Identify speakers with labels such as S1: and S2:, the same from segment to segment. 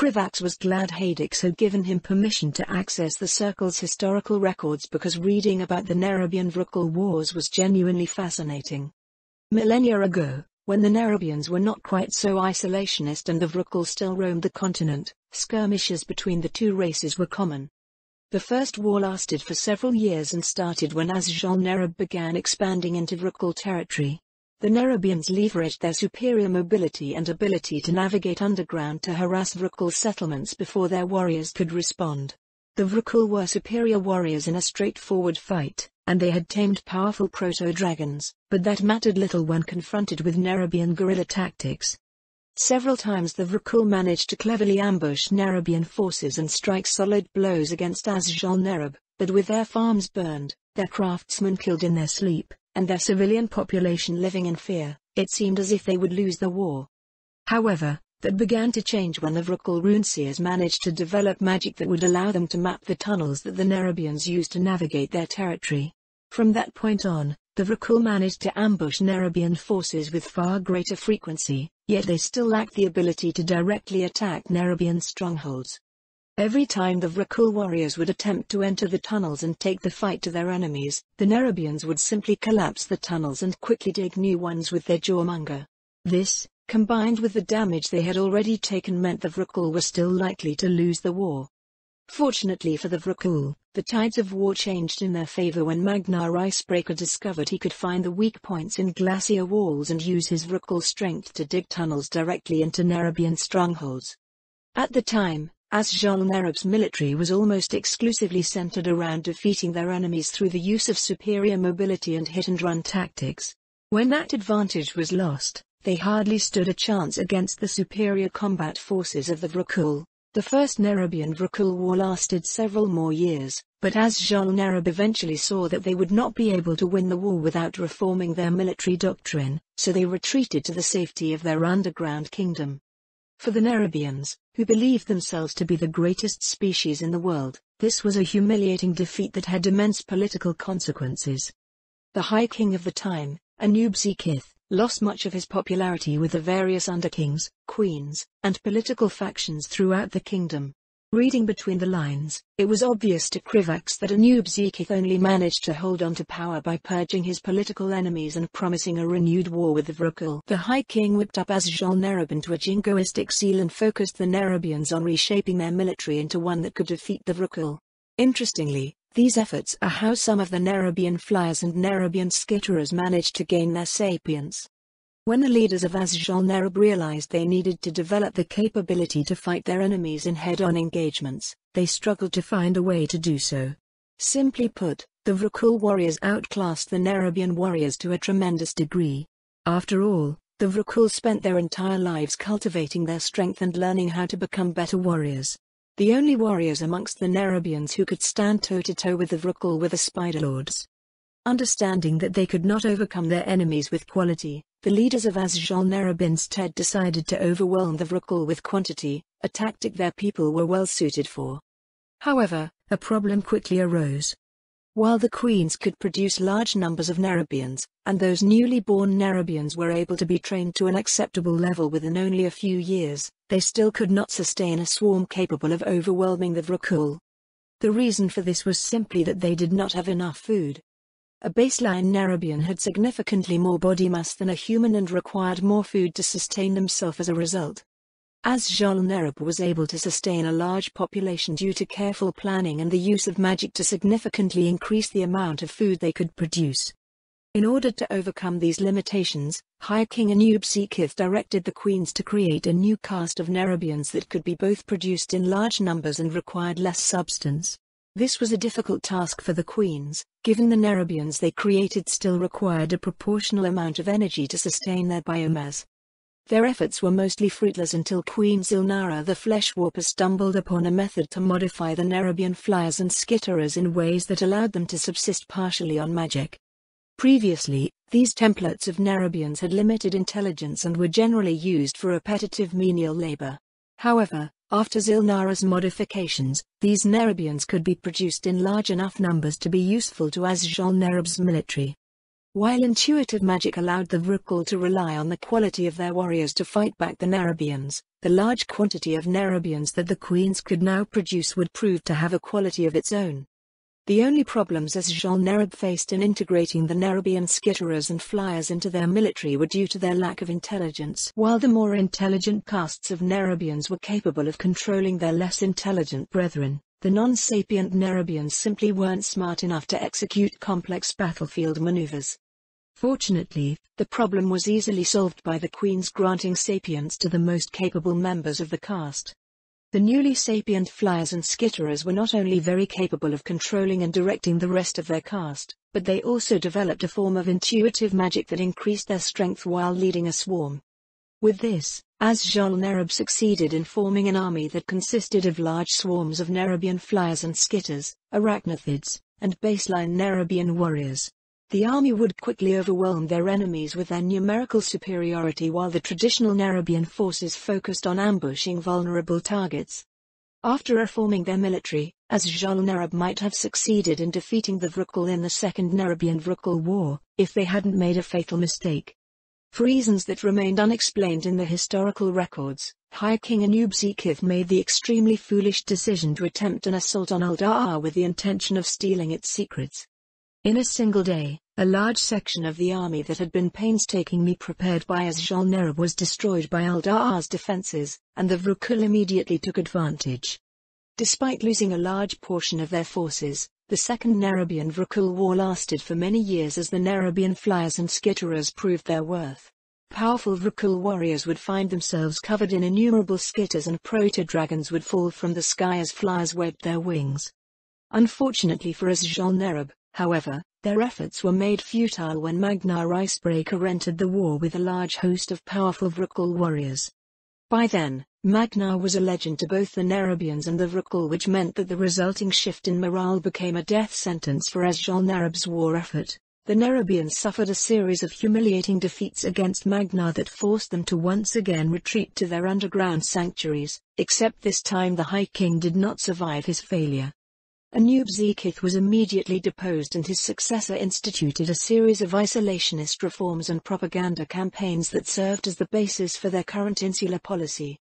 S1: Krivax was glad Hadix had given him permission to access the Circle's historical records because reading about the Nerubian-Vrukul Wars was genuinely fascinating. Millennia ago, when the Nerubians were not quite so isolationist and the Vrukul still roamed the continent, skirmishes between the two races were common. The first war lasted for several years and started when Azjol-Nerub began expanding into Vrukul territory. The Nerubians leveraged their superior mobility and ability to navigate underground to harass Vrukul settlements before their warriors could respond. The Vrukul were superior warriors in a straightforward fight, and they had tamed powerful proto-dragons, but that mattered little when confronted with Nerubian guerrilla tactics. Several times the Vrukul managed to cleverly ambush Nerubian forces and strike solid blows against Azjol-Nerub, but with their farms burned, their craftsmen killed in their sleep, and their civilian population living in fear, it seemed as if they would lose the war. However, that began to change when the Vrukul runeseers managed to develop magic that would allow them to map the tunnels that the Nerubians used to navigate their territory. From that point on, the Vrukul managed to ambush Nerubian forces with far greater frequency, yet they still lacked the ability to directly attack Nerubian strongholds. Every time the Vrukul warriors would attempt to enter the tunnels and take the fight to their enemies, the Nerubians would simply collapse the tunnels and quickly dig new ones with their jawmonger. This, combined with the damage they had already taken, meant the Vrukul were still likely to lose the war. Fortunately for the Vrukul, the tides of war changed in their favor when Magnar Icebreaker discovered he could find the weak points in glacier walls and use his Vrukul strength to dig tunnels directly into Nerubian strongholds. At the time, Azjol-Nerub's military was almost exclusively centered around defeating their enemies through the use of superior mobility and hit-and-run tactics. When that advantage was lost, they hardly stood a chance against the superior combat forces of the Vrukul. The first Nerubian-Vrukul war lasted several more years, but Azjol-Nerub eventually saw that they would not be able to win the war without reforming their military doctrine, so they retreated to the safety of their underground kingdom. For the Nerubians, who believed themselves to be the greatest species in the world, this was a humiliating defeat that had immense political consequences. The High King of the time, Anub-Zikith, lost much of his popularity with the various underkings, queens, and political factions throughout the kingdom. Reading between the lines, it was obvious to Krivax that Anub-Zikith only managed to hold on to power by purging his political enemies and promising a renewed war with the Vrukul. The High King whipped up Azjol-Nerub into a jingoistic seal and focused the Nerubians on reshaping their military into one that could defeat the Vrukul. Interestingly, these efforts are how some of the Nerubian flyers and Nerubian skitterers managed to gain their sapience. When the leaders of Azjol-Nerub realized they needed to develop the capability to fight their enemies in head-on engagements, they struggled to find a way to do so. Simply put, the Vrukul warriors outclassed the Nerubian warriors to a tremendous degree. After all, the Vrukul spent their entire lives cultivating their strength and learning how to become better warriors. The only warriors amongst the Nerubians who could stand toe-to-toe with the Vrukul were the Spider Lords. Understanding that they could not overcome their enemies with quality, the leaders of Azjol-Nerub instead decided to overwhelm the Vrukul with quantity, a tactic their people were well suited for. However, a problem quickly arose. While the queens could produce large numbers of Nerubians, and those newly born Nerubians were able to be trained to an acceptable level within only a few years, they still could not sustain a swarm capable of overwhelming the Vrukul. The reason for this was simply that they did not have enough food. A baseline Nerubian had significantly more body mass than a human and required more food to sustain themselves as a result. Azjol-Nerub was able to sustain a large population due to careful planning and the use of magic to significantly increase the amount of food they could produce. In order to overcome these limitations, High King Anub-Zikith directed the queens to create a new caste of Nerubians that could be both produced in large numbers and required less substance. This was a difficult task for the queens, given the Nerubians they created still required a proportional amount of energy to sustain their biomass. Their efforts were mostly fruitless until Queen Zilnara the Fleshwarper stumbled upon a method to modify the Nerubian flyers and skitterers in ways that allowed them to subsist partially on magic. Previously, these templates of Nerubians had limited intelligence and were generally used for repetitive menial labor. However, after Zilnara's modifications, these Nerubians could be produced in large enough numbers to be useful to Azjol-Nerub's military. While intuitive magic allowed the Vrukul to rely on the quality of their warriors to fight back the Nerubians, the large quantity of Nerubians that the queens could now produce would prove to have a quality of its own. The only problems Azjol-Nerub faced in integrating the Nerubian skitterers and flyers into their military were due to their lack of intelligence. While the more intelligent castes of Nerubians were capable of controlling their less intelligent brethren, the non-sapient Nerubians simply weren't smart enough to execute complex battlefield maneuvers. Fortunately, the problem was easily solved by the queens granting sapience to the most capable members of the caste. The newly sapient flyers and skitterers were not only very capable of controlling and directing the rest of their caste, but they also developed a form of intuitive magic that increased their strength while leading a swarm. With this, Azjol-Nerub succeeded in forming an army that consisted of large swarms of Nerubian flyers and skitters, arachnothids, and baseline Nerubian warriors. The army would quickly overwhelm their enemies with their numerical superiority while the traditional Nerubian forces focused on ambushing vulnerable targets. After reforming their military, Azjol-Nerub might have succeeded in defeating the Vrukul in the Second Nerubian-Vrukul War, if they hadn't made a fatal mistake. For reasons that remained unexplained in the historical records, High King Anub-Zekith made the extremely foolish decision to attempt an assault on Uldaar with the intention of stealing its secrets. In a single day, a large section of the army that had been painstakingly prepared by Azjol-Nerub was destroyed by Uldaar's defenses, and the Vrukul immediately took advantage. Despite losing a large portion of their forces, the Second Nerubian-Vrukul War lasted for many years as the Nerubian flyers and skitterers proved their worth. Powerful Vrukul warriors would find themselves covered in innumerable skitters and proto-dragons would fall from the sky as flyers webbed their wings. Unfortunately for Azjol-Nerub, however, their efforts were made futile when Magnar Icebreaker entered the war with a large host of powerful Vrukul warriors. By then, Magnar was a legend to both the Nerubians and the Vrukul, which meant that the resulting shift in morale became a death sentence for Azjol-Nerub's war effort. The Nerubians suffered a series of humiliating defeats against Magnar that forced them to once again retreat to their underground sanctuaries, except this time the High King did not survive his failure. Anub-Zekith was immediately deposed and his successor instituted a series of isolationist reforms and propaganda campaigns that served as the basis for their current insular policy.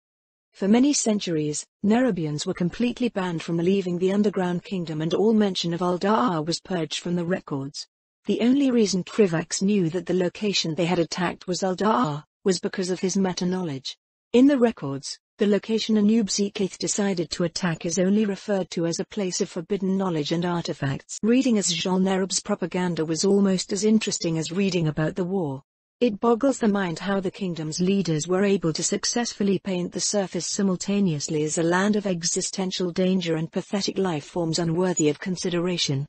S1: For many centuries, Nerubians were completely banned from leaving the underground kingdom and all mention of Uldaar was purged from the records. The only reason Krivax knew that the location they had attacked was Uldaar, was because of his meta-knowledge. In the records, the location Anub-Zekith decided to attack is only referred to as a place of forbidden knowledge and artifacts. Reading Azjol-Nerub's propaganda was almost as interesting as reading about the war. It boggles the mind how the kingdom's leaders were able to successfully paint the surface simultaneously as a land of existential danger and pathetic life forms unworthy of consideration.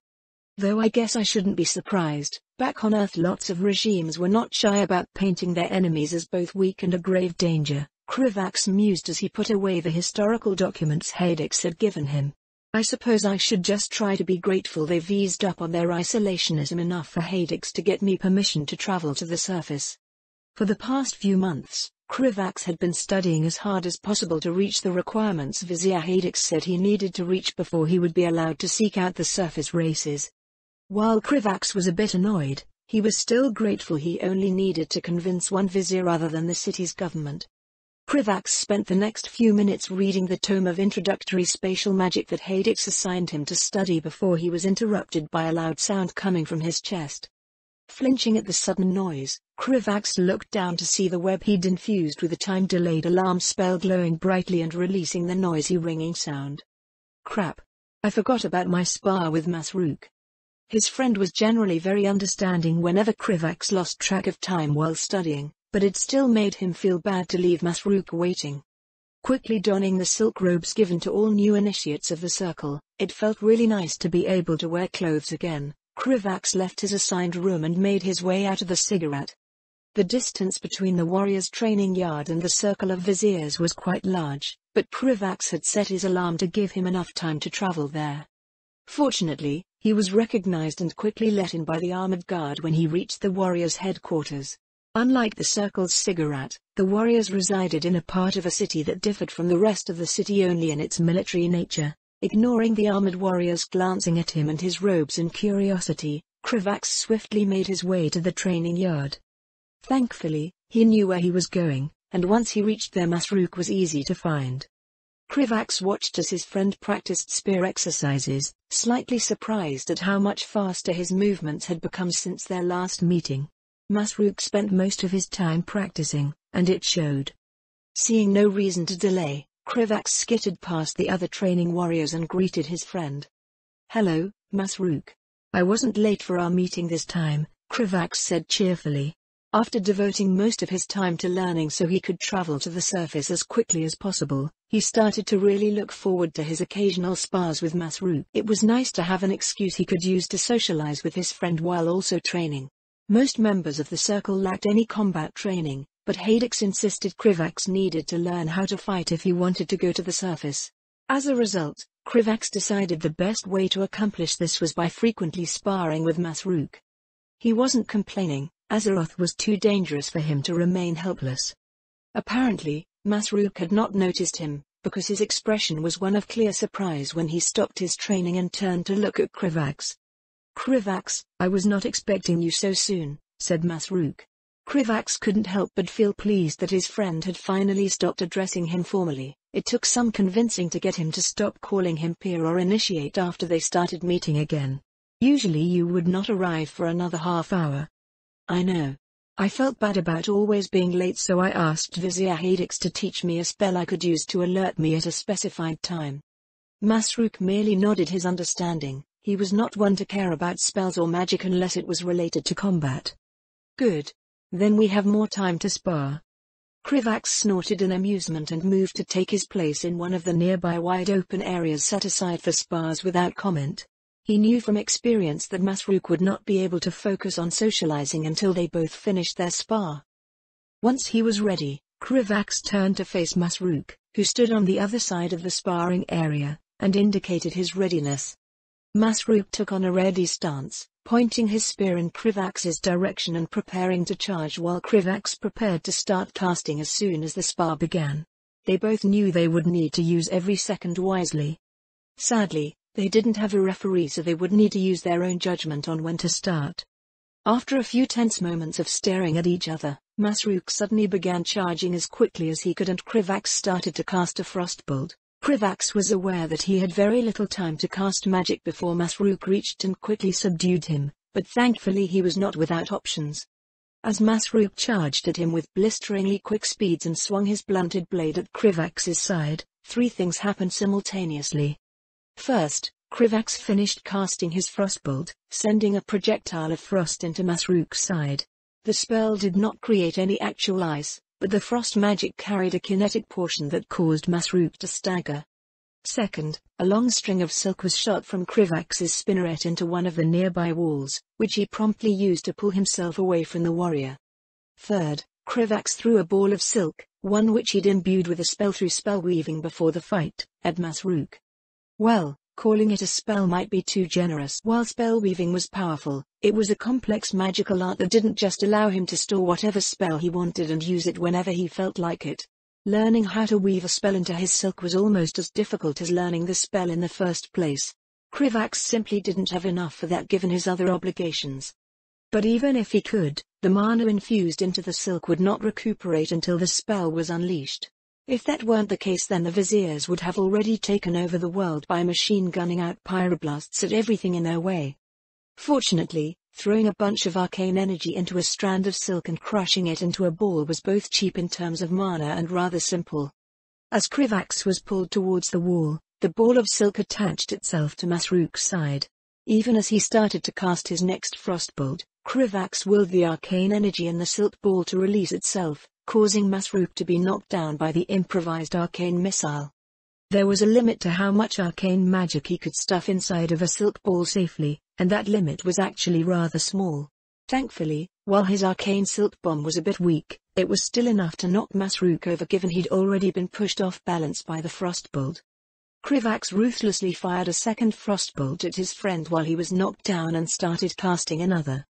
S1: Though I guess I shouldn't be surprised, back on Earth lots of regimes were not shy about painting their enemies as both weak and a grave danger. Krivax mused as he put away the historical documents Hadix had given him. I suppose I should just try to be grateful they've eased up on their isolationism enough for Hadix to get me permission to travel to the surface. For the past few months, Krivax had been studying as hard as possible to reach the requirements Vizier Hadix said he needed to reach before he would be allowed to seek out the surface races. While Krivax was a bit annoyed, he was still grateful he only needed to convince one vizier other than the city's government. Krivax spent the next few minutes reading the tome of introductory spatial magic that Hadix assigned him to study before he was interrupted by a loud sound coming from his chest. Flinching at the sudden noise, Krivax looked down to see the web he'd infused with a time-delayed alarm spell glowing brightly and releasing the noisy ringing sound. Crap. I forgot about my spar with Masrook. His friend was generally very understanding whenever Krivax lost track of time while studying, but it still made him feel bad to leave Masrook waiting. Quickly donning the silk robes given to all new initiates of the circle, it felt really nice to be able to wear clothes again. Krivax left his assigned room and made his way out of the cigarette. The distance between the warrior's training yard and the circle of viziers was quite large, but Krivax had set his alarm to give him enough time to travel there. Fortunately, he was recognized and quickly let in by the armored guard when he reached the warriors' headquarters. Unlike the circle's cigarette, the warriors resided in a part of a city that differed from the rest of the city only in its military nature. Ignoring the armored warriors glancing at him and his robes in curiosity, Krivax swiftly made his way to the training yard. Thankfully, he knew where he was going, and once he reached there Masruk was easy to find. Krivax watched as his friend practiced spear exercises, slightly surprised at how much faster his movements had become since their last meeting. Masruk spent most of his time practicing, and it showed. Seeing no reason to delay, Krivax skittered past the other training warriors and greeted his friend. "Hello, Masruk. I wasn't late for our meeting this time," Krivax said cheerfully. After devoting most of his time to learning so he could travel to the surface as quickly as possible, he started to really look forward to his occasional spars with Masruk. It was nice to have an excuse he could use to socialize with his friend while also training. Most members of the circle lacked any combat training, but Hadix insisted Krivax needed to learn how to fight if he wanted to go to the surface. As a result, Krivax decided the best way to accomplish this was by frequently sparring with Masruk. He wasn't complaining. Azeroth was too dangerous for him to remain helpless. Apparently, Masruk had not noticed him, because his expression was one of clear surprise when he stopped his training and turned to look at Krivax. "Krivax, I was not expecting you so soon," said Masruk. Krivax couldn't help but feel pleased that his friend had finally stopped addressing him formally. It took some convincing to get him to stop calling him peer or initiate after they started meeting again. "Usually you would not arrive for another half hour." "I know. I felt bad about always being late, so I asked Vizier Hadix to teach me a spell I could use to alert me at a specified time." Masruk merely nodded his understanding. He was not one to care about spells or magic unless it was related to combat. "Good. Then we have more time to spar." Krivax snorted in amusement and moved to take his place in one of the nearby wide-open areas set aside for spars without comment. He knew from experience that Masruk would not be able to focus on socializing until they both finished their spar. Once he was ready, Krivax turned to face Masruk, who stood on the other side of the sparring area, and indicated his readiness. Masruk took on a ready stance, pointing his spear in Krivax's direction and preparing to charge while Krivax prepared to start casting as soon as the spar began. They both knew they would need to use every second wisely. Sadly, they didn't have a referee, so they would need to use their own judgment on when to start. After a few tense moments of staring at each other, Masruk suddenly began charging as quickly as he could and Krivax started to cast a frostbolt. Krivax was aware that he had very little time to cast magic before Masruk reached and quickly subdued him, but thankfully he was not without options. As Masruk charged at him with blisteringly quick speeds and swung his blunted blade at Krivax's side, three things happened simultaneously. First, Krivax finished casting his frostbolt, sending a projectile of frost into Masruk's side. The spell did not create any actual ice, but the frost magic carried a kinetic portion that caused Masruk to stagger. Second, a long string of silk was shot from Krivax's spinneret into one of the nearby walls, which he promptly used to pull himself away from the warrior. Third, Krivax threw a ball of silk, one which he'd imbued with a spell through spell weaving before the fight, at Masruk. Well, calling it a spell might be too generous. While spell weaving was powerful, it was a complex magical art that didn't just allow him to store whatever spell he wanted and use it whenever he felt like it. Learning how to weave a spell into his silk was almost as difficult as learning the spell in the first place. Krivax simply didn't have enough for that given his other obligations. But even if he could, the mana infused into the silk would not recuperate until the spell was unleashed. If that weren't the case, then the viziers would have already taken over the world by machine gunning out pyroblasts at everything in their way. Fortunately, throwing a bunch of arcane energy into a strand of silk and crushing it into a ball was both cheap in terms of mana and rather simple. As Krivax was pulled towards the wall, the ball of silk attached itself to Masruk's side. Even as he started to cast his next frostbolt, Krivax willed the arcane energy in the silk ball to release itself, causing Masruk to be knocked down by the improvised arcane missile. There was a limit to how much arcane magic he could stuff inside of a silk ball safely, and that limit was actually rather small. Thankfully, while his arcane silk bomb was a bit weak, it was still enough to knock Masruk over given he'd already been pushed off balance by the frostbolt. Krivax ruthlessly fired a second frostbolt at his friend while he was knocked down and started casting another.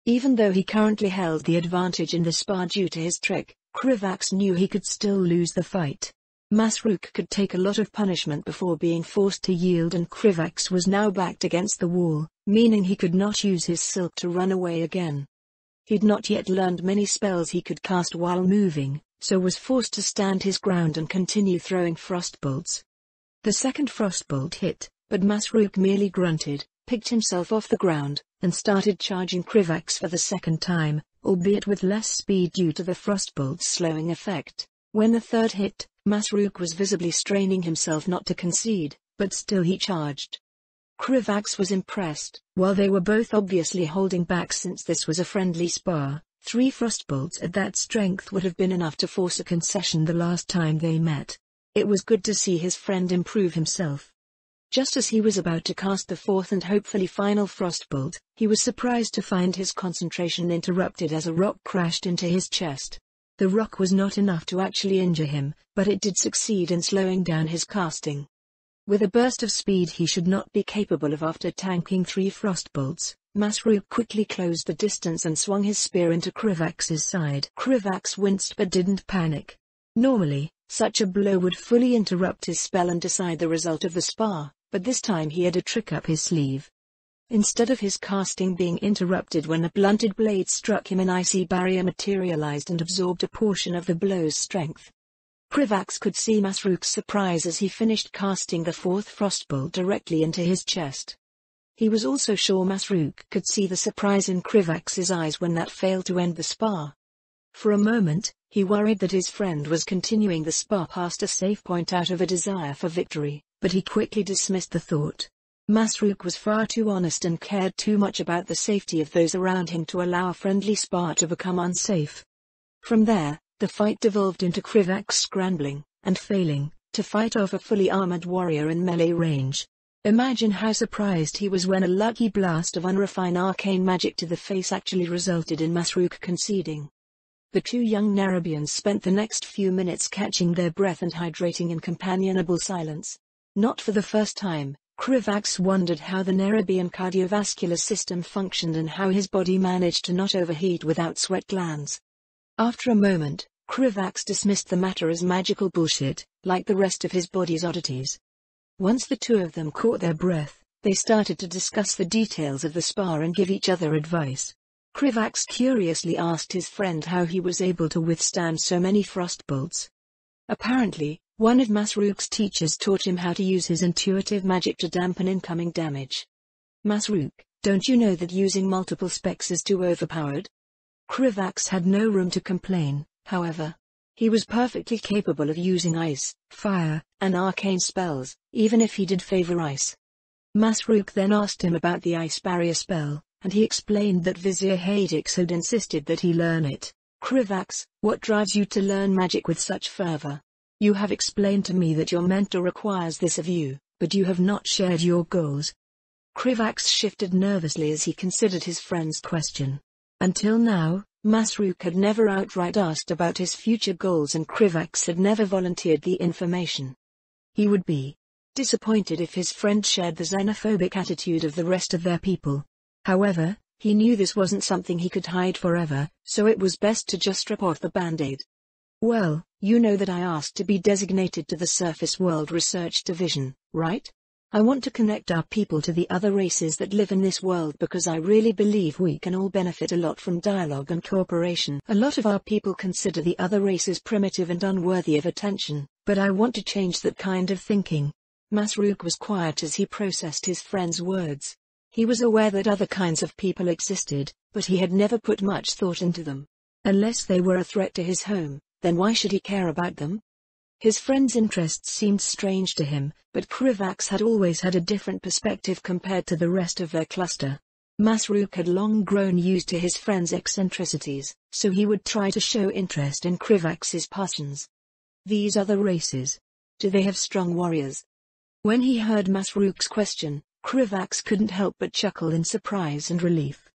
S1: Even though he currently held the advantage in the spar due to his trick, Krivax knew he could still lose the fight. Masruk could take a lot of punishment before being forced to yield, and Krivax was now backed against the wall, meaning he could not use his silk to run away again. He'd not yet learned many spells he could cast while moving, so was forced to stand his ground and continue throwing frostbolts. The second frostbolt hit, but Masruk merely grunted, picked himself off the ground, and started charging Krivax for the second time, albeit with less speed due to the frostbolt's slowing effect. When the third hit, Masruk was visibly straining himself not to concede, but still he charged. Krivax was impressed. While they were both obviously holding back since this was a friendly spar, 3 frostbolts at that strength would have been enough to force a concession the last time they met. It was good to see his friend improve himself. Just as he was about to cast the fourth and hopefully final frostbolt, he was surprised to find his concentration interrupted as a rock crashed into his chest. The rock was not enough to actually injure him, but it did succeed in slowing down his casting. With a burst of speed he should not be capable of after tanking 3 frostbolts, Masruk quickly closed the distance and swung his spear into Krivax's side. Krivax winced but didn't panic. Normally, such a blow would fully interrupt his spell and decide the result of the spar, but this time he had a trick up his sleeve. Instead of his casting being interrupted when a blunted blade struck him, an icy barrier materialized and absorbed a portion of the blow's strength. Krivax could see Masruk's surprise as he finished casting the fourth frostbolt directly into his chest. He was also sure Masruk could see the surprise in Krivax's eyes when that failed to end the spar. For a moment, he worried that his friend was continuing the spar past a safe point out of a desire for victory, but he quickly dismissed the thought. Masruk was far too honest and cared too much about the safety of those around him to allow a friendly spar to become unsafe. From there, the fight devolved into Krivax scrambling, and failing, to fight off a fully armored warrior in melee range. Imagine how surprised he was when a lucky blast of unrefined arcane magic to the face actually resulted in Masruk conceding. The 2 young Nerubians spent the next few minutes catching their breath and hydrating in companionable silence. Not for the first time, Krivax wondered how the Nerubian cardiovascular system functioned and how his body managed to not overheat without sweat glands. After a moment, Krivax dismissed the matter as magical bullshit, like the rest of his body's oddities. Once the 2 of them caught their breath, they started to discuss the details of the spar and give each other advice. Krivax curiously asked his friend how he was able to withstand so many frostbolts. Apparently, one of Masruk's teachers taught him how to use his intuitive magic to dampen incoming damage. Masruk, don't you know that using multiple specs is too overpowered? Krivax had no room to complain, however. He was perfectly capable of using ice, fire, and arcane spells, even if he did favor ice. Masruk then asked him about the ice barrier spell, and he explained that Vizier Hadix had insisted that he learn it. Krivax, what drives you to learn magic with such fervor? You have explained to me that your mentor requires this of you, but you have not shared your goals. Krivax shifted nervously as he considered his friend's question. Until now, Masruk had never outright asked about his future goals, and Krivax had never volunteered the information. He would be disappointed if his friend shared the xenophobic attitude of the rest of their people. However, he knew this wasn't something he could hide forever, so it was best to just strip off the band-aid. Well, you know that I asked to be designated to the Surface World Research Division, right? I want to connect our people to the other races that live in this world because I really believe we can all benefit a lot from dialogue and cooperation. A lot of our people consider the other races primitive and unworthy of attention, but I want to change that kind of thinking. Masruk was quiet as he processed his friend's words. He was aware that other kinds of people existed, but he had never put much thought into them. Unless they were a threat to his home, then why should he care about them? His friend's interests seemed strange to him, but Krivax had always had a different perspective compared to the rest of their cluster. Masruk had long grown used to his friend's eccentricities, so he would try to show interest in Krivax's passions. These other races. Do they have strong warriors? When he heard Masruk's question, Krivax couldn't help but chuckle in surprise and relief.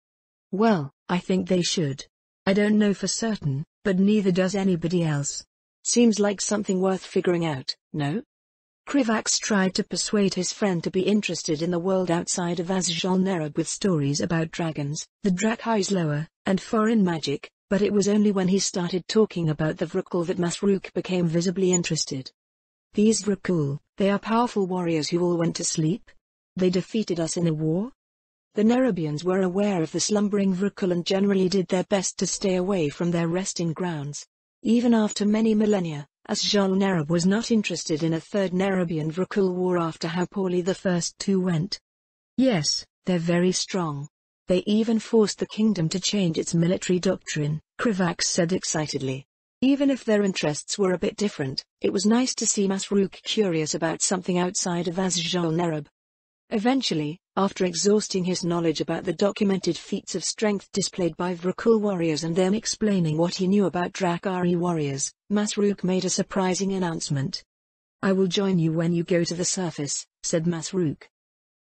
S1: Well, I think they should. I don't know for certain, but neither does anybody else. Seems like something worth figuring out, no? Krivax tried to persuade his friend to be interested in the world outside of Azjol-Nerub with stories about dragons, the Drakhaizloa, and foreign magic, but it was only when he started talking about the Vrukal that Masruk became visibly interested. These Vrukul, they are powerful warriors who all went to sleep? They defeated us in a war? The Nerubians were aware of the slumbering Vrukul and generally did their best to stay away from their resting grounds. Even after many millennia, Asjal Nerub was not interested in a third Nerubian Vrukul war after how poorly the first two went. Yes, they're very strong. They even forced the kingdom to change its military doctrine, Krivax said excitedly. Even if their interests were a bit different, it was nice to see Masruk curious about something outside of Asjal Nerub. Eventually, after exhausting his knowledge about the documented feats of strength displayed by Vrukul warriors and then explaining what he knew about Drakari warriors, Masruk made a surprising announcement. I will join you when you go to the surface, said Masruk.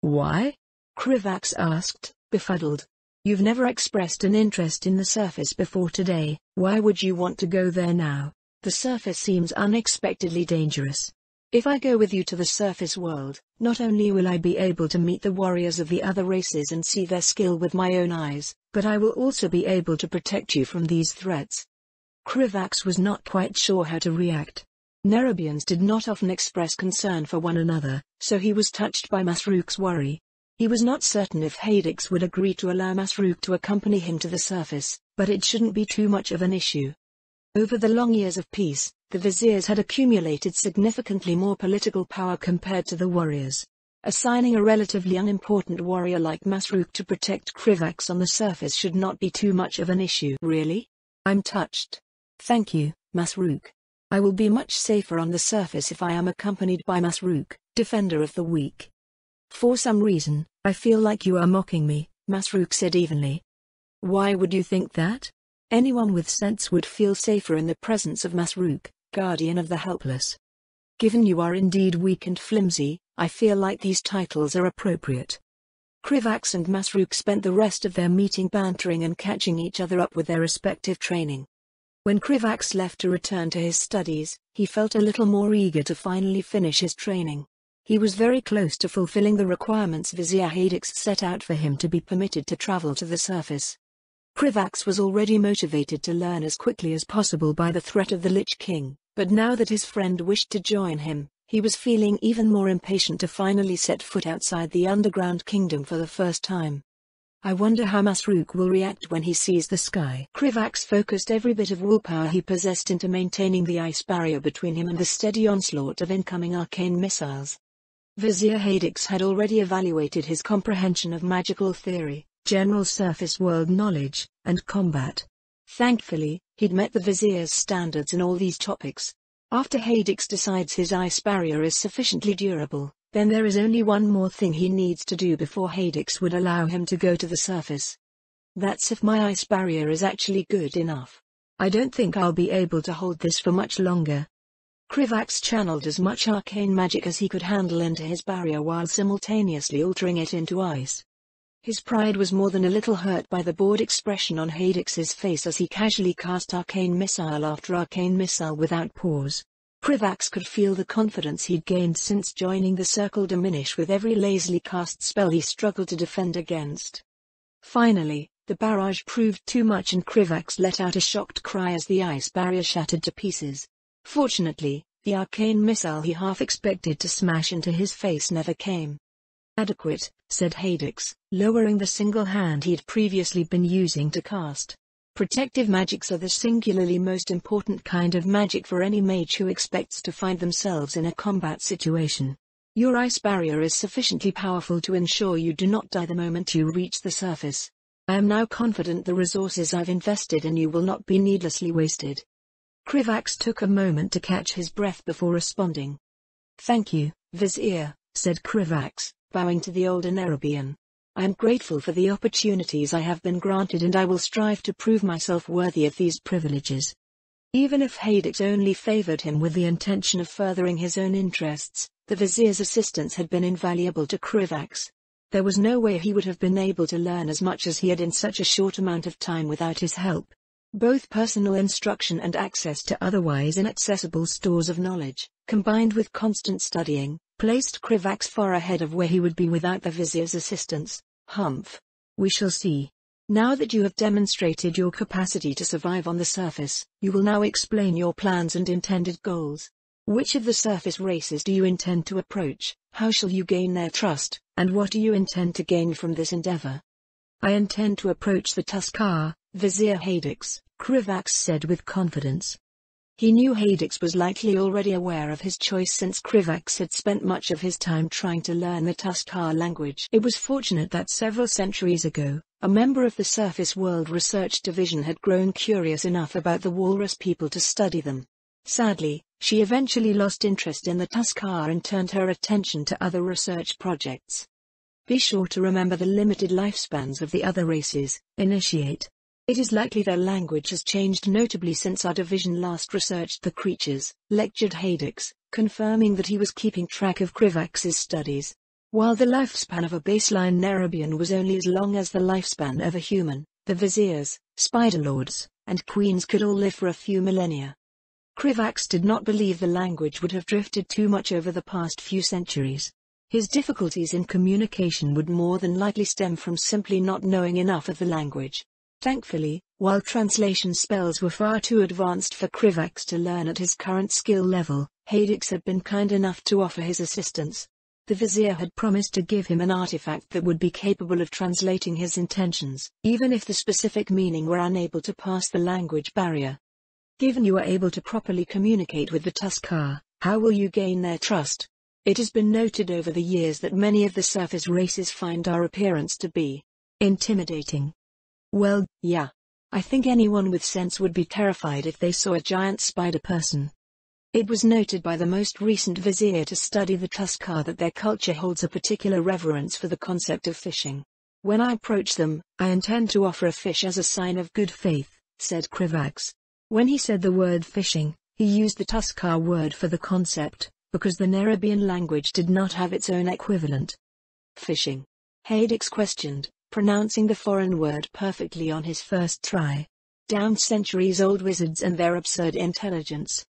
S1: Why? Krivax asked, befuddled. You've never expressed an interest in the surface before today, why would you want to go there now? The surface seems unexpectedly dangerous. If I go with you to the surface world, not only will I be able to meet the warriors of the other races and see their skill with my own eyes, but I will also be able to protect you from these threats. Krivax was not quite sure how to react. Nerubians did not often express concern for one another, so he was touched by Masruk's worry. He was not certain if Hadix would agree to allow Masruk to accompany him to the surface, but it shouldn't be too much of an issue. Over the long years of peace, the viziers had accumulated significantly more political power compared to the warriors. Assigning a relatively unimportant warrior like Masruk to protect Krivax on the surface should not be too much of an issue. Really? I'm touched. Thank you, Masruk. I will be much safer on the surface if I am accompanied by Masruk, defender of the weak. For some reason, I feel like you are mocking me, Masruk said evenly. Why would you think that? Anyone with sense would feel safer in the presence of Masruk, guardian of the helpless. Given you are indeed weak and flimsy, I feel like these titles are appropriate. Krivax and Masruk spent the rest of their meeting bantering and catching each other up with their respective training. When Krivax left to return to his studies, he felt a little more eager to finally finish his training. He was very close to fulfilling the requirements Vizier Hadix set out for him to be permitted to travel to the surface. Krivax was already motivated to learn as quickly as possible by the threat of the Lich King, but now that his friend wished to join him, he was feeling even more impatient to finally set foot outside the underground kingdom for the first time. I wonder how Masruk will react when he sees the sky. Krivax focused every bit of willpower he possessed into maintaining the ice barrier between him and the steady onslaught of incoming arcane missiles. Vizier Hadix had already evaluated his comprehension of magical theory, general surface world knowledge, and combat. Thankfully, he'd met the Vizier's standards in all these topics. After Hadix decides his ice barrier is sufficiently durable, then there is only one more thing he needs to do before Hadix would allow him to go to the surface. That's if my ice barrier is actually good enough. I don't think I'll be able to hold this for much longer. Krivax channeled as much arcane magic as he could handle into his barrier while simultaneously altering it into ice. His pride was more than a little hurt by the bored expression on Hadix's face as he casually cast arcane missile after arcane missile without pause. Krivax could feel the confidence he'd gained since joining the circle diminish with every lazily cast spell he struggled to defend against. Finally, the barrage proved too much and Krivax let out a shocked cry as the ice barrier shattered to pieces. Fortunately, the arcane missile he half expected to smash into his face never came. Adequate, said Hadix, lowering the single hand he'd previously been using to cast. Protective magics are the singularly most important kind of magic for any mage who expects to find themselves in a combat situation. Your ice barrier is sufficiently powerful to ensure you do not die the moment you reach the surface. I am now confident the resources I've invested in you will not be needlessly wasted. Krivax took a moment to catch his breath before responding. Thank you, Vizier, said Krivax, bowing to the older Nerubian. I am grateful for the opportunities I have been granted and I will strive to prove myself worthy of these privileges. Even if Hadix only favored him with the intention of furthering his own interests, the Vizier's assistance had been invaluable to Krivax. There was no way he would have been able to learn as much as he had in such a short amount of time without his help. Both personal instruction and access to otherwise inaccessible stores of knowledge, combined with constant studying, placed Krivax far ahead of where he would be without the Vizier's assistance. Humph. We shall see. Now that you have demonstrated your capacity to survive on the surface, you will now explain your plans and intended goals. Which of the surface races do you intend to approach? How shall you gain their trust, and what do you intend to gain from this endeavor?
S2: I intend to approach the Tuscar, Vizier Hadix, Krivax said with confidence. He knew Hadix was likely already aware of his choice since Krivax had spent much of his time trying to learn the Tuscar language. It was fortunate that several centuries ago, a member of the Surface World Research Division had grown curious enough about the walrus people to study them. Sadly, she eventually lost interest in the Tuscar and turned her attention to other research projects. Be sure to remember the limited lifespans of the other races. Initiate. It is likely their language has changed notably since our division last researched the creatures, lectured Hadix, confirming that he was keeping track of Krivax's studies. While the lifespan of a baseline Nerubian was only as long as the lifespan of a human, the viziers, spiderlords, and queens could all live for a few millennia. Krivax did not believe the language would have drifted too much over the past few centuries. His difficulties in communication would more than likely stem from simply not knowing enough of the language. Thankfully, while translation spells were far too advanced for Krivax to learn at his current skill level, Hadix had been kind enough to offer his assistance. The vizier had promised to give him an artifact that would be capable of translating his intentions, even if the specific meaning were unable to pass the language barrier. Given you are able to properly communicate with the Tuscar, how will you gain their trust? It has been noted over the years that many of the surface races find our appearance to be intimidating. Well, yeah. I think anyone with sense would be terrified if they saw a giant spider person. It was noted by the most recent vizier to study the Tuscar that their culture holds a particular reverence for the concept of fishing. When I approach them, I intend to offer a fish as a sign of good faith, said Krivax. When he said the word fishing, he used the Tuscar word for the concept, because the Nerubian language did not have its own equivalent. Fishing? Hadix questioned, pronouncing the foreign word perfectly on his first try. Damn centuries-old wizards and their absurd intelligence.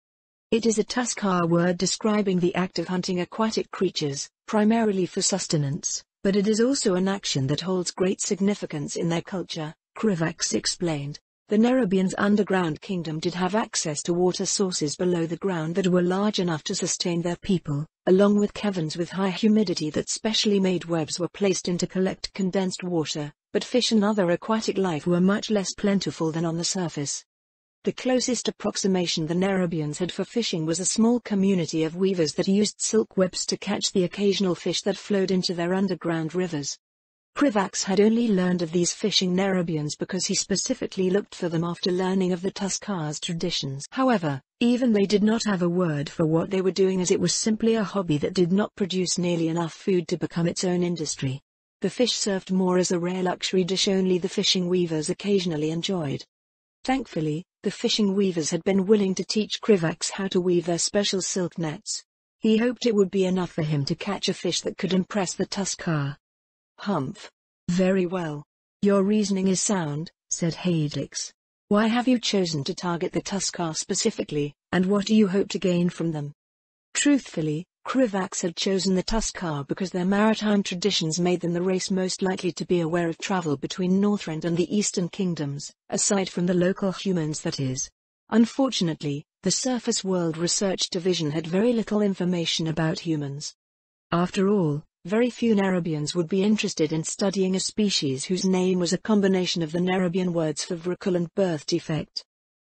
S2: It is a Tuscar word describing the act of hunting aquatic creatures, primarily for sustenance, but it is also an action that holds great significance in their culture, Krivax explained. The Nerubians' underground kingdom did have access to water sources below the ground that were large enough to sustain their people, along with caverns with high humidity that specially made webs were placed in to collect condensed water, but fish and other aquatic life were much less plentiful than on the surface. The closest approximation the Nerubians had for fishing was a small community of weavers that used silk webs to catch the occasional fish that flowed into their underground rivers. Krivax had only learned of these fishing Nerubians because he specifically looked for them after learning of the Tuscar's traditions. However, even they did not have a word for what they were doing, as it was simply a hobby that did not produce nearly enough food to become its own industry. The fish served more as a rare luxury dish only the fishing weavers occasionally enjoyed. Thankfully, the fishing weavers had been willing to teach Krivax how to weave their special silk nets. He hoped it would be enough for him to catch a fish that could impress the Tuscar. Humph. Very well. Your reasoning is sound, said Hadix. Why have you chosen to target the Tuscar specifically, and what do you hope to gain from them? Truthfully, Krivax had chosen the Tuscar because their maritime traditions made them the race most likely to be aware of travel between Northrend and the Eastern Kingdoms, aside from the local humans, that is. Unfortunately, the Surface World Research Division had very little information about humans. After all, very few Nerubians would be interested in studying a species whose name was a combination of the Nerubian words for vrukal and birth defect.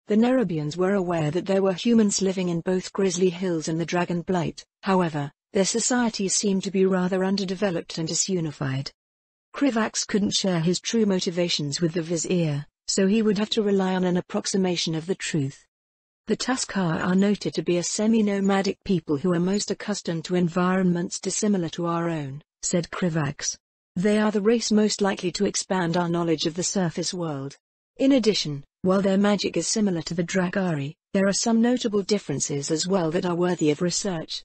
S2: The Nerubians were aware that there were humans living in both Grizzly Hills and the Dragon Blight, however, their societies seemed to be rather underdeveloped and disunified. Krivax couldn't share his true motivations with the vizier, so he would have to rely on an approximation of the truth. The Tuscar are noted to be a semi-nomadic people who are most accustomed to environments dissimilar to our own, said Krivax. They are the race most likely to expand our knowledge of the surface world. In addition, while their magic is similar to the Dracari, there are some notable differences as well that are worthy of research.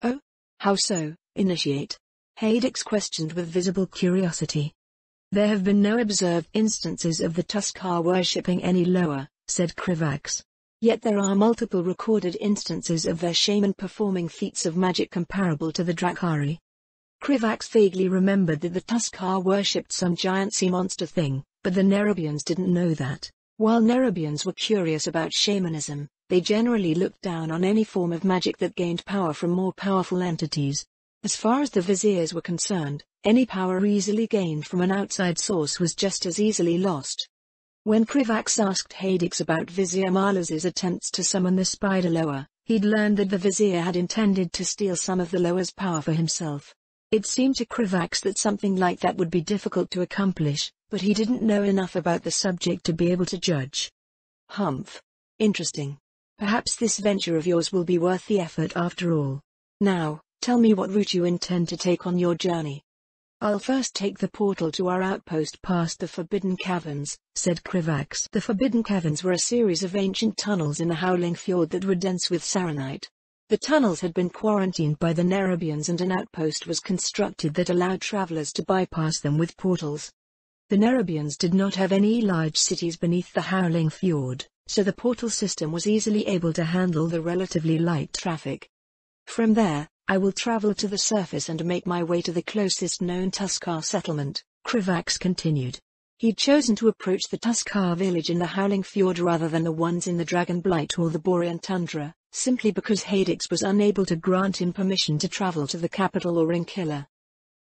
S2: Oh? How so? Initiate. Hadix questioned with visible curiosity. There have been no observed instances of the Tuscar worshipping any lower, said Krivax. Yet there are multiple recorded instances of their shaman performing feats of magic comparable to the Dracari. Krivax vaguely remembered that the Tuscar worshipped some giant sea monster thing, but the Nerubians didn't know that. While Nerubians were curious about shamanism,
S1: They generally looked down on any form of magic that gained power from more powerful entities. As far as the viziers were concerned, any power easily gained from an outside source was just as easily lost. When Krivax asked Hadix about Vizier Marlaz's attempts to summon the spider lower, he'd learned that the vizier had intended to steal some of the lower's power for himself. It seemed to Krivax that something like that would be difficult to accomplish, but he didn't know enough about the subject to be able to judge.
S2: Humph. Interesting. Perhaps this venture of yours will be worth the effort after all. Now, tell me what route you intend to take on your journey.
S1: I'll first take the portal to our outpost past the Forbidden Caverns, said Krivax. The Forbidden Caverns were a series of ancient tunnels in the Howling Fjord that were dense with saronite. The tunnels had been quarantined by the Nerubians and an outpost was constructed that allowed travelers to bypass them with portals. The Nerubians did not have any large cities beneath the Howling Fjord, so the portal system was easily able to handle the relatively light traffic. From there, I will travel to the surface and make my way to the closest known Tuskar settlement, Krivax continued. He'd chosen to approach the Tuskar village in the Howling Fjord rather than the ones in the Dragonblight or the Borean Tundra, simply because Hadix was unable to grant him permission to travel to the capital or Inkilla.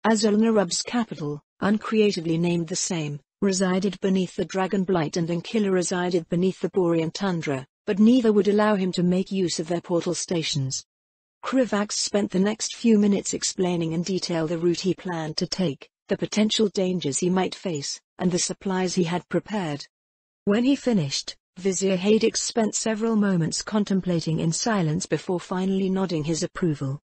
S1: Azul-Nerub's capital, uncreatively named the same, resided beneath the Dragonblight and Inkilla resided beneath the Borean Tundra, but neither would allow him to make use of their portal stations. Krivax spent the next few minutes explaining in detail the route he planned to take, the potential dangers he might face, and the supplies he had prepared. When he finished, Vizier Hadix spent several moments contemplating in silence before finally nodding his approval.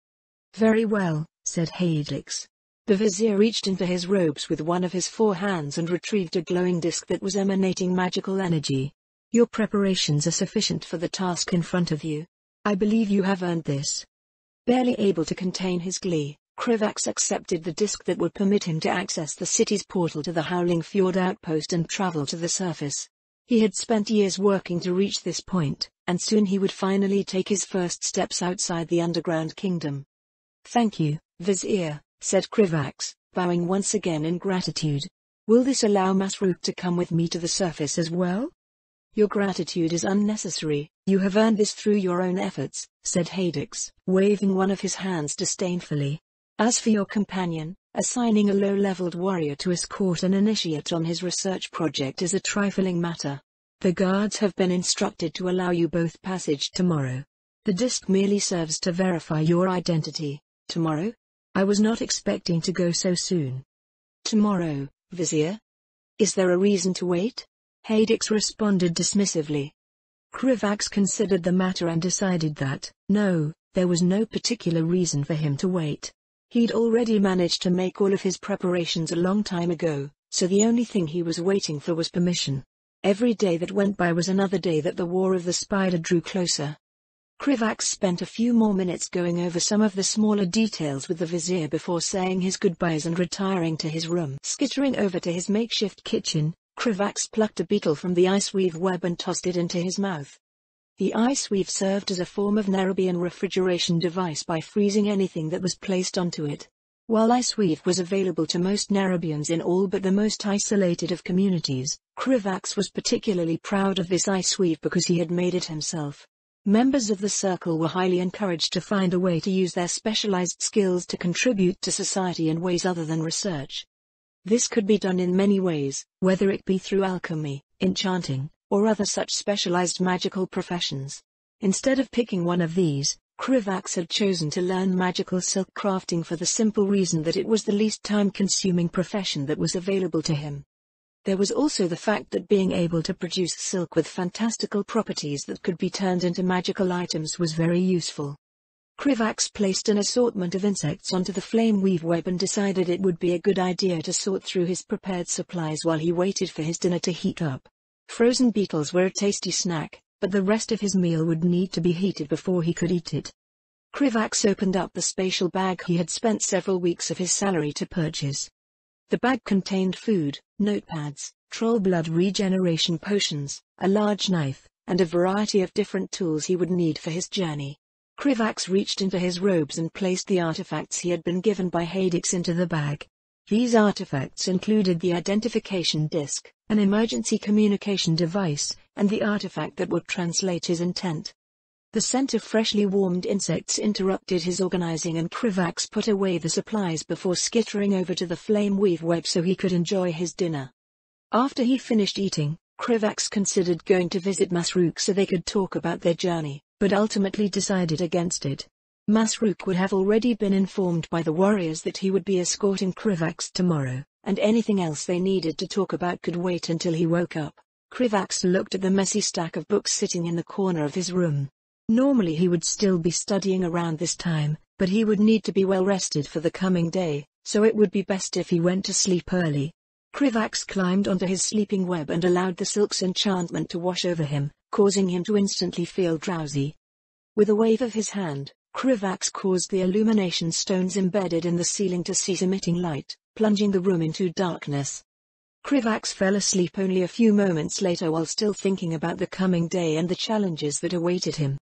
S2: Very well, said Hadix.
S1: The vizier reached into his robes with one of his 4 hands and retrieved a glowing disc that was emanating magical energy.
S2: Your preparations are sufficient for the task in front of you. I believe you have earned this.
S1: Barely able to contain his glee, Krivax accepted the disc that would permit him to access the city's portal to the Howling Fjord outpost and travel to the surface. He had spent years working to reach this point, and soon he would finally take his first steps outside the underground kingdom.
S2: Thank you, Vizier, said Krivax, bowing once again in gratitude. Will this allow Masruk to come with me to the surface as well?
S1: Your gratitude is unnecessary, you have earned this through your own efforts, said Hadix, waving one of his hands disdainfully. As for your companion, assigning a low-leveled warrior to escort an initiate on his research project is a trifling matter. The guards have been instructed to allow you both passage tomorrow. The disc merely serves to verify your identity. Tomorrow?
S2: I was not expecting to go so soon.
S1: Tomorrow, Vizier? Is there a reason to wait?
S2: Hadix responded dismissively. Krivax considered the matter and decided that, no, there was no particular reason for him to wait. He'd already managed to make all of his preparations a long time ago, so the only thing he was waiting for was permission. Every day that went by was another day that the War of the Spider drew closer. Krivax spent a few more minutes going over some of the smaller details with the vizier before saying his goodbyes and retiring to his room. Skittering over to his makeshift kitchen, Krivax plucked a beetle from the iceweave web and tossed it into his mouth. The iceweave served as a form of Nerubian refrigeration device by freezing anything that was placed onto it. While iceweave was available to most Nerubians in all but the most isolated of communities, Krivax was particularly proud of this iceweave because he had made it himself. Members of the circle were highly encouraged to find a way to use their specialized skills to contribute to society in ways other than research. This could be done in many ways, whether it be through alchemy, enchanting, or other such specialized magical professions. Instead of picking one of these, Krivax had chosen to learn magical silk crafting for the simple reason that it was the least time-consuming profession that was available to him. There was also the fact that being able to produce silk with fantastical properties that could be turned into magical items was very useful. Krivax placed an assortment of insects onto the flame weave web and decided it would be a good idea to sort through his prepared supplies while he waited for his dinner to heat up. Frozen beetles were a tasty snack, but the rest of his meal would need to be heated before he could eat it. Krivax opened up the spatial bag he had spent several weeks of his salary to purchase. The bag contained food, notepads, troll blood regeneration potions, a large knife, and a variety of different tools he would need for his journey. Krivax reached into his robes and placed the artifacts he had been given by Hadix into the bag. These artifacts included the identification disc, an emergency communication device, and the artifact that would translate his intent.
S1: The scent of freshly warmed insects interrupted his organizing, and Krivax put away the supplies before skittering over to the flame weave web so he could enjoy his dinner. After he finished eating, Krivax considered going to visit Masruk so they could talk about their journey, but ultimately decided against it. Masruk would have already been informed by the warriors that he would be escorting Krivax tomorrow, and anything else they needed to talk about could wait until he woke up. Krivax looked at the messy stack of books sitting in the corner of his room. Normally he would still be studying around this time, but he would need to be well rested for the coming day, so it would be best if he went to sleep early. Krivax climbed onto his sleeping web and allowed the silk's enchantment to wash over him, causing him to instantly feel drowsy. With a wave of his hand, Krivax caused the illumination stones embedded in the ceiling to cease emitting light, plunging the room into darkness. Krivax fell asleep only a few moments later while still thinking about the coming day and the challenges that awaited him.